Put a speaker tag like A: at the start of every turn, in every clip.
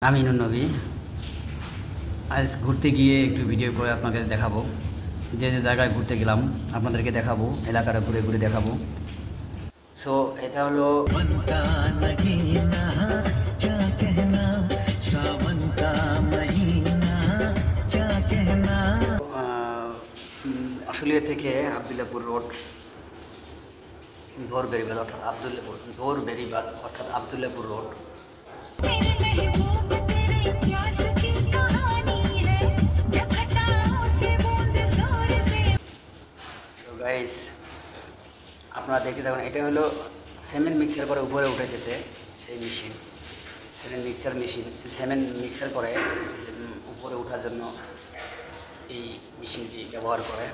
A: আমি নবী আজ ঘুরতে গিয়ে একটু ভিডিও করে আপনাদের দেখাবো যে যে জায়গায় ঘুরতে গেলাম আপনাদেরকে দেখাবো এলাকাটা ঘুরে ঘুরে দেখাবো। সো এটা হলো আশুলিয়া থেকে আবদুল্লাপুর রোড ধোর বেরিবাদ অর্থাৎ আবদুল্লাপুর রোড। গাইস আপনারা দেখতে থাকুন। এটা হলো সিমেন্ট মিক্সার করে উপরে উঠেছে সেই মেশিন, সিমেন্ট মিক্সার করে উপরে ওঠার জন্য এই মেশিনটি ব্যবহার করে।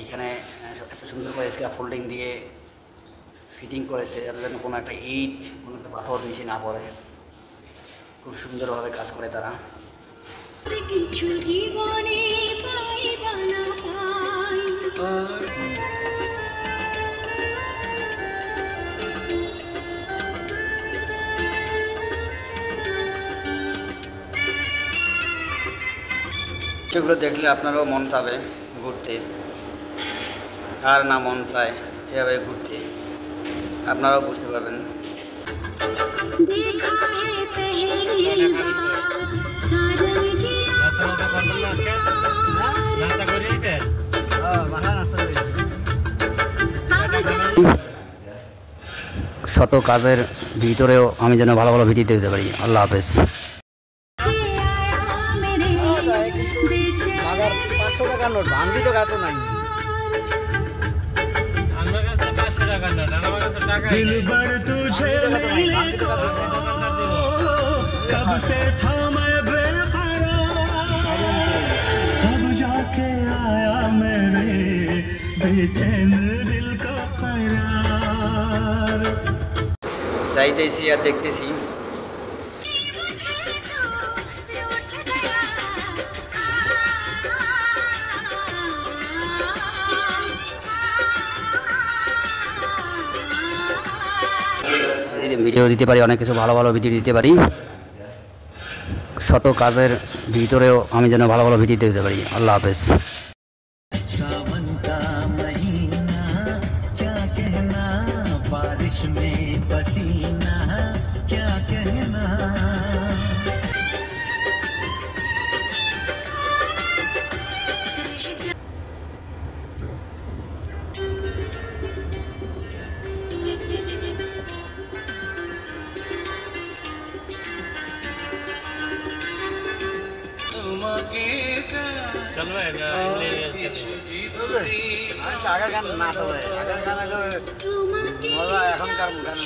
A: এইখানে এত সুন্দর করে স্ক্যাফোল্ডিং দিয়ে ফিটিং করেছে যাতে যেন কোনো একটা ইট কোনো একটা পাথর নিচে না পড়ে। খুব সুন্দরভাবে কাজ করে তারা। সেগুলো দেখলে আপনারও মন চাবে ঘুরতে, আর না মন চায় এভাবে ঘুরতে, আপনারাও বুঝতে পারবেন। শত কাজের ভিতরেও আমি যেন ভালো ভালো ভিডিও দিতে পারি। আল্লাহ হাফেজ।
B: दिल भर तुझे मिलने को कब से था मैं बेकरार, अब जाके आया मेरे बेचैन दिल को करार।
A: যাইতেছি আর দেখতেছি ভিডিও দিতে পারি, অনেক কিছু ভালো ভালো ভিডিও দিতে পারি। শত কাজের ভিতরেও আমি যেন ভালো ভালো ভিডিও দিতে পারি। আল্লাহ হাফেজ।
C: चल रहा है
A: আগের গান না চলে, আগের গান হলো মজা, এখনকার গান